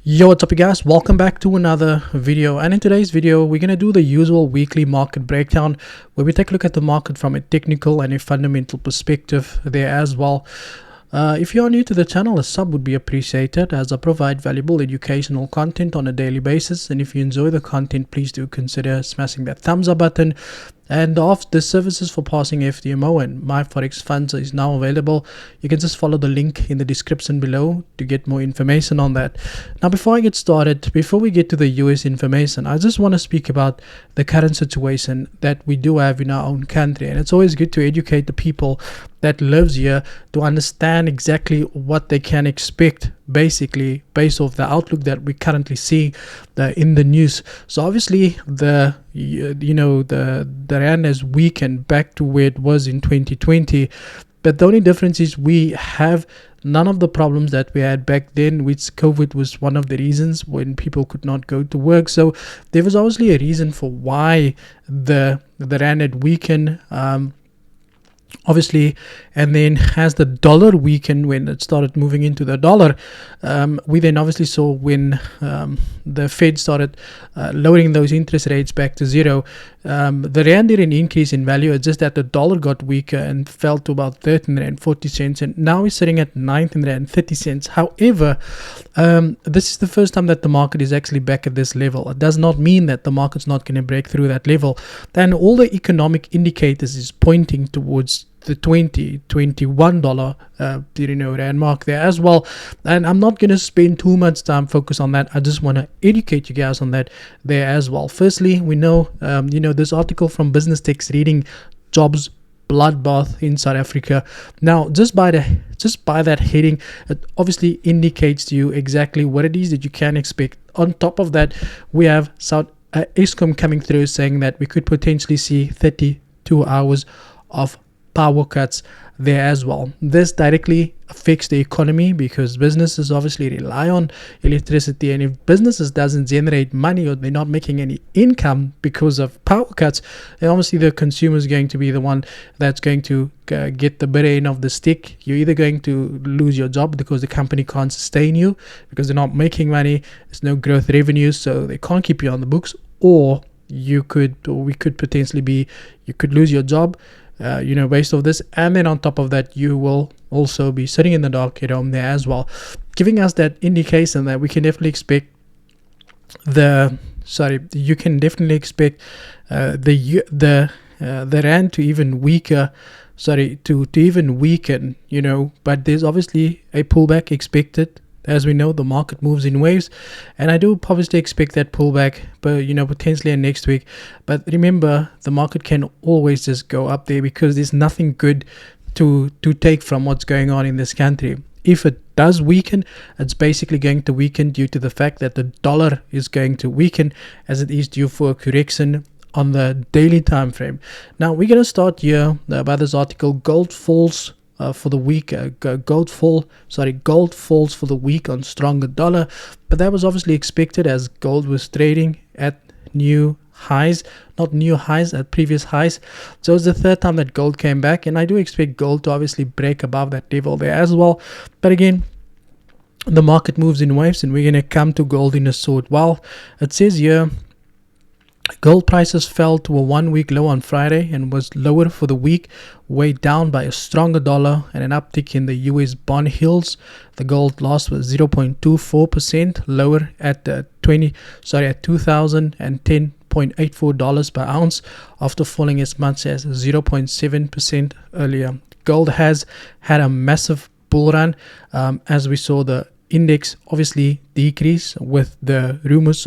Yo, what's up you guys, welcome back to another video. And in today's video we're going to do the usual weekly market breakdown where we take a look at the market from a technical and a fundamental perspective there as well. If you are new to the channel, a sub would be appreciated as I provide valuable educational content on a daily basis. And if you enjoy the content, please do consider smashing that thumbs up button. And the services for passing FDMO and my Forex funds is now available. You can just follow the link in the description below to get more information on that. Now, before I get started, before we get to the US information, I just want to speak about the current situation that we do have in our own country. And it's always good to educate the people that lives here to understand exactly what they can expect, basically based off the outlook that we currently see in the news. So obviously the rand has weakened back to where it was in 2020, but the only difference is we have none of the problems that we had back then, which COVID was one of the reasons when people could not go to work. So there was obviously a reason for why the rand had weakened, obviously. And then as the dollar weakened, when it started moving into the dollar, we then obviously saw when the Fed started lowering those interest rates back to zero, the rand didn't increase in value. It's just that the dollar got weaker and fell to about 13.40 cents, and now it's sitting at 19.30 cents. However, this is the first time that the market is actually back at this level. It does not mean that the market's not going to break through that level. Then all the economic indicators is pointing towards the $21 rand mark there as well. And I'm not going to spend too much time focus on that. I just want to educate you guys on that there as well. Firstly, we know this article from Business Tech's reading jobs bloodbath in South Africa. Now, just by that heading, it obviously indicates to you exactly what it is that you can expect. On top of that, we have Eskom coming through saying that we could potentially see 32 hours of power cuts there as well. This directly affects the economy because businesses obviously rely on electricity, and if businesses doesn't generate money or they're not making any income because of power cuts, then obviously the consumer is going to be the one that's going to get the bitter end of the stick. You're either going to lose your job because the company can't sustain you because they're not making money, there's no growth revenues, so they can't keep you on the books, or you could lose your job based off this. And then on top of that, you will also be sitting in the dark at home there as well, giving us that indication that we can definitely expect the rand to even weaken, but there's obviously a pullback expected. As we know, the market moves in waves, and I do obviously expect that pullback, but potentially in next week. But remember, the market can always just go up there because there's nothing good to take from what's going on in this country. If it does weaken, it's basically going to weaken due to the fact that the dollar is going to weaken, as it is due for a correction on the daily time frame. Now we're going to start here by this article. Gold falls for the week. Gold falls for the week on stronger dollar, but that was obviously expected as gold was trading at at previous highs. So it's the third time that gold came back, and I do expect gold to obviously break above that level there as well. But again, the market moves in waves, and we're going to come to gold in a short while. It says here, gold prices fell to a 1-week low on Friday and was lower for the week, weighed down by a stronger dollar and an uptick in the US bond yields. The gold loss was 0.24% lower at $2,010.84 per ounce after falling as much as 0.7% earlier. Gold has had a massive bull run, as we saw the index obviously decrease with the with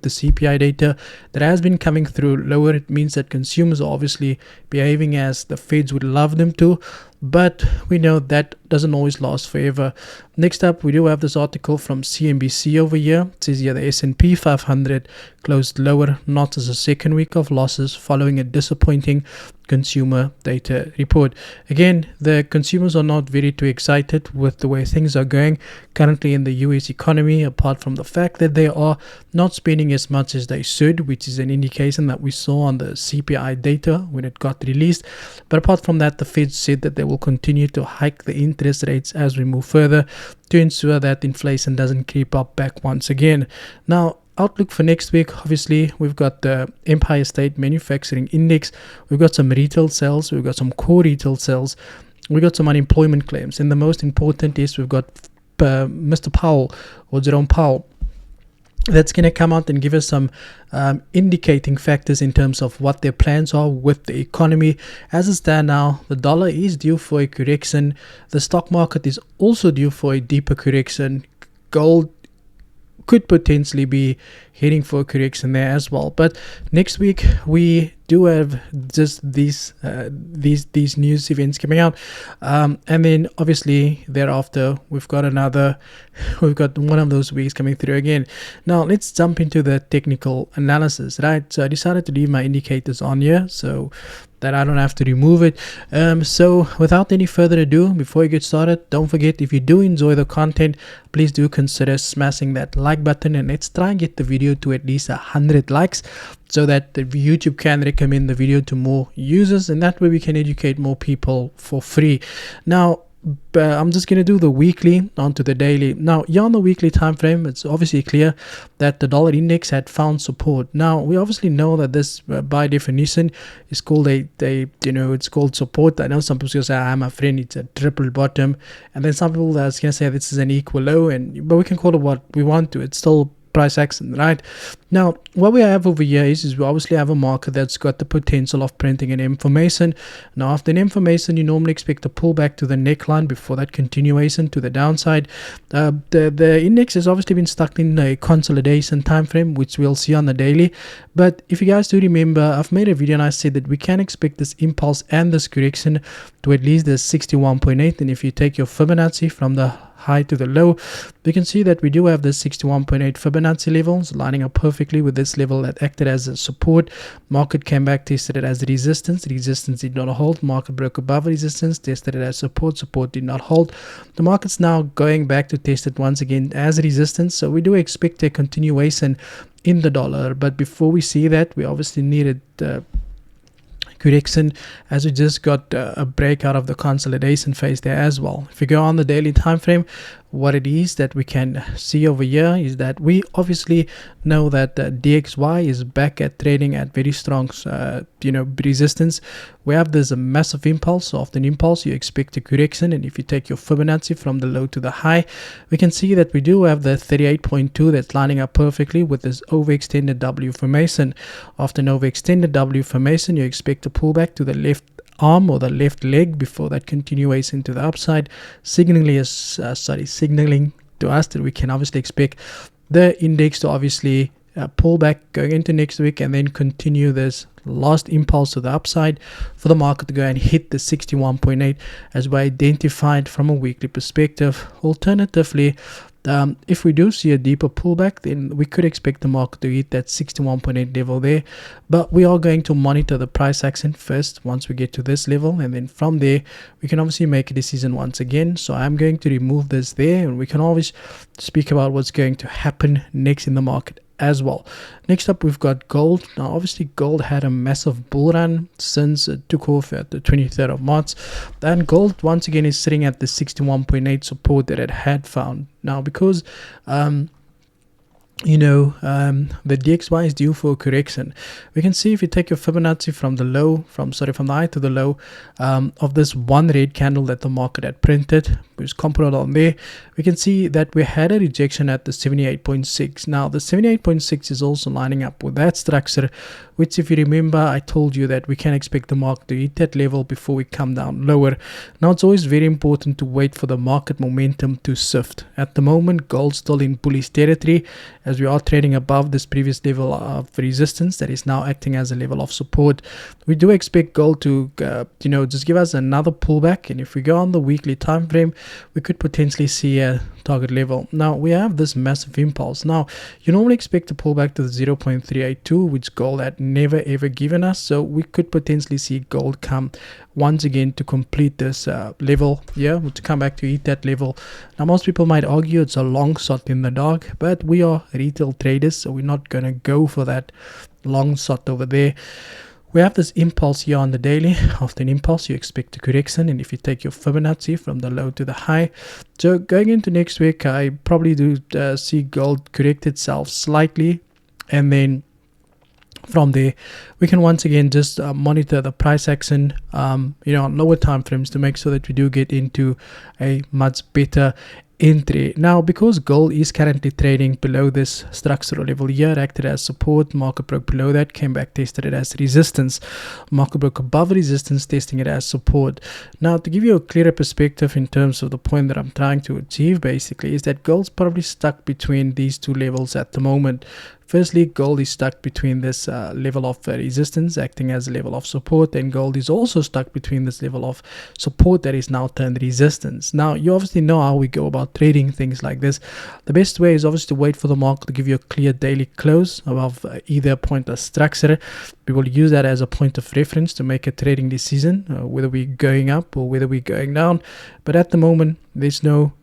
the CPI data that has been coming through lower. It means that consumers are obviously behaving as the Feds would love them to, but we know that doesn't always last forever. Next up, we do have this article from CNBC over here. It says here the S&P 500 closed lower, not as a second week of losses following a disappointing consumer data report. Again, the consumers are not very too excited with the way things are going currently in the US economy, apart from the fact that they are not spending as much as they should, which is an indication that we saw on the CPI data when it got released. But apart from that, the Fed said that they will continue to hike the interest rates as we move further to ensure that inflation doesn't creep up back once again. Now, outlook for next week, obviously we've got the Empire State Manufacturing Index, we've got some retail sales, we've got some core retail sales, we've got some unemployment claims, and the most important is we've got Mr. Powell, or Jerome Powell, that's going to come out and give us some indicating factors in terms of what their plans are with the economy. As it stands now, the dollar is due for a correction. The stock market is also due for a deeper correction. Gold could potentially be heading for a correction there as well. But next week we do have just these news events coming out, and then obviously thereafter we've got one of those weeks coming through again. Now let's jump into the technical analysis, right? So I decided to leave my indicators on here so that I don't have to remove it. So without any further ado, before you get started, don't forget, if you do enjoy the content, please do consider smashing that like button, and let's try and get the video to at least 100 likes so that the YouTube can recommend the video to more users, and that way we can educate more people for free. Now I'm just going to do the weekly onto the daily. Now here on the weekly time frame, it's obviously clear that the dollar index had found support. Now we obviously know that this by definition is called it's called support. I know some people say, my friend, it's a triple bottom, and then some people are going to say this is an equal low, but we can call it what we want to. It's still price action, right? Now what we have over here is we obviously have a market that's got the potential of printing an information. Now after an information, you normally expect a pullback to the neckline before that continuation to the downside. The index has obviously been stuck in a consolidation time frame, which we'll see on the daily. But if you guys do remember, I've made a video and I said that we can expect this impulse and this correction to at least the 61.8, and if you take your Fibonacci from the high to the low, we can see that we do have the 61.8 Fibonacci levels lining up perfectly with this level that acted as a support. Market came back, tested it as resistance did not hold. Market broke above resistance, tested it as support did not hold. The market's now going back to test it once again as resistance, so we do expect a continuation in the dollar. But before we see that, we obviously needed correction, as we just got a break out of the consolidation phase there as well. If you go on the daily time frame, what it is that we can see over here is that we obviously know that DXY is back at trading at very strong resistance. We have this massive impulse. So after an impulse you expect a correction, and if you take your Fibonacci from the low to the high, we can see that we do have the 38.2 that's lining up perfectly with this overextended W formation. After an overextended W formation, you expect a pullback to the left arm or the left leg before that continuation to the upside, signaling to us that we can obviously expect the index to obviously pull back going into next week, and then continue this last impulse to the upside for the market to go and hit the 61.8 as we identified from a weekly perspective. Alternatively, if we do see a deeper pullback, then we could expect the market to hit that 61.8 level there. But we are going to monitor the price action first once we get to this level, and then from there we can obviously make a decision once again. So I'm going to remove this there, and we can always speak about what's going to happen next in the market as well. Next up, we've got gold. Now obviously gold had a massive bull run since it took off at the 23rd of March, and gold once again is sitting at the 61.8 support that it had found. Now because the DXY is due for a correction, we can see if you take your Fibonacci from the low, from the high to the low of this one red candle that the market had printed, which is component on there, we can see that we had a rejection at the 78.6. Now the 78.6 is also lining up with that structure, which if you remember, I told you that we can expect the market to hit that level before we come down lower. Now it's always very important to wait for the market momentum to shift. At the moment, gold's still in bullish territory, as we are trading above this previous level of resistance that is now acting as a level of support. We do expect gold to just give us another pullback, and if we go on the weekly time frame, we could potentially see a target level. Now we have this massive impulse. Now you normally expect to pull back to the 0.382, which gold had never ever given us, so we could potentially see gold come once again to complete this level, to come back to eat that level. Now most people might argue it's a long shot in the dark, but we are retail traders, so we're not gonna go for that long shot over there. We have this impulse here on the daily. After an impulse, you expect a correction, and if you take your Fibonacci from the low to the high, so going into next week, I probably do see gold correct itself slightly, and then from there we can once again just monitor the price action on lower time frames to make sure that we do get into a much better entry. Now because gold is currently trading below this structural level here, acted as support, market broke below that, came back, tested it as resistance, market broke above resistance, testing it as support. Now to give you a clearer perspective in terms of the point that I'm trying to achieve basically is that gold's probably stuck between these two levels at the moment. Firstly, gold is stuck between this level of resistance acting as a level of support, and gold is also stuck between this level of support that is now turned resistance. Now you obviously know how we go about trading things like this. The best way is obviously to wait for the market to give you a clear daily close above either point or structure. We will use that as a point of reference to make a trading decision, whether we're going up or whether we're going down. But at the moment, there's no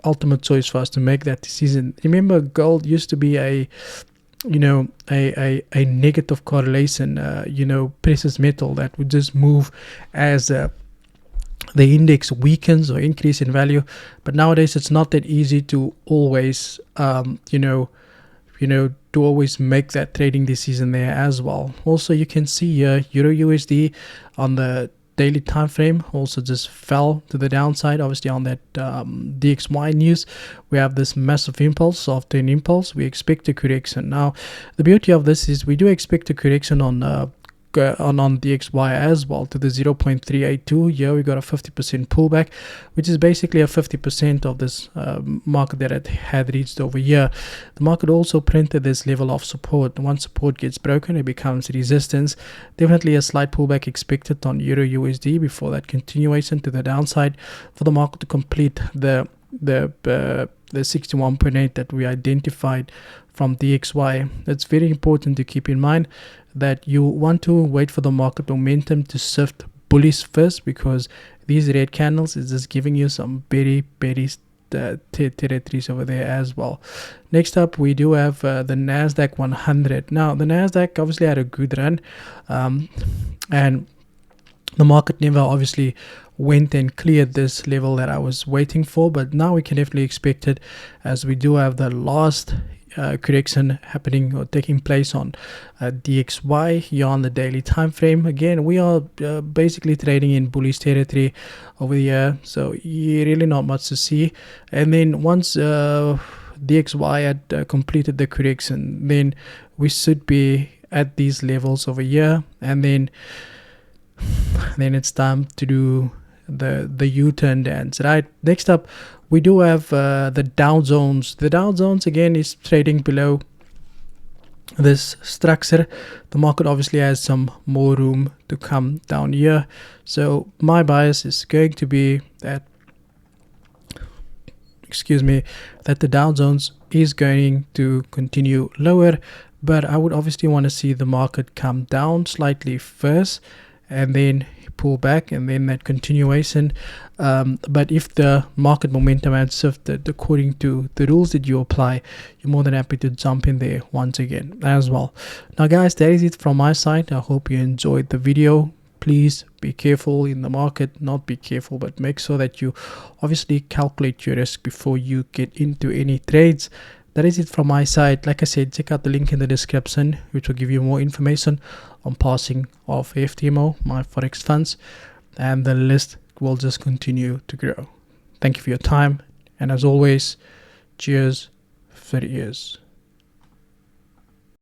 ultimate choice for us to make that decision. Remember, gold used to be a negative correlation, precious metal that would just move as the index weakens or increase in value. But nowadays it's not that easy to always to always make that trading decision there as well. Also, you can see here Euro USD on the daily time frame also just fell to the downside. Obviously on that DXY news, we have this massive impulse. After an impulse, we expect a correction. Now the beauty of this is we do expect a correction on DXY as well to the 0.382. Here we got a 50% pullback, which is basically a 50% of this market that it had reached over here. The market also printed this level of support. Once support gets broken, it becomes resistance. Definitely a slight pullback expected on Euro USD before that continuation to the downside for the market to complete the 61.8 that we identified from DXY. It's very important to keep in mind that you want to wait for the market momentum to shift bullish first, because these red candles is just giving you some very territories over there as well. Next up, we do have the Nasdaq 100. Now the Nasdaq obviously had a good run, and the market never obviously went and cleared this level that I was waiting for, but now we can definitely expect it, as we do have the last correction happening or taking place on DXY here on the daily time frame. Again, we are basically trading in bullish territory over here, so really not much to see. And then once DXY had completed the correction, then we should be at these levels over here, and then it's time to do the U-turn dance, right? Next up, we do have the Dow Jones. The Dow Jones again is trading below this structure. The market obviously has some more room to come down here, so my bias is going to be that the Dow Jones is going to continue lower, but I would obviously want to see the market come down slightly first and then pull back, and then that continuation. But if the market momentum had shifted according to the rules that you apply, you're more than happy to jump in there once again as well. Now guys, that is it from my side. I hope you enjoyed the video. Please be careful in the market. Not be careful, but make sure that you obviously calculate your risk before you get into any trades. That is it from my side. Like I said, check out the link in the description, which will give you more information on passing of FTMO, my Forex funds, and the list will just continue to grow. Thank you for your time, and as always, cheers for the ears.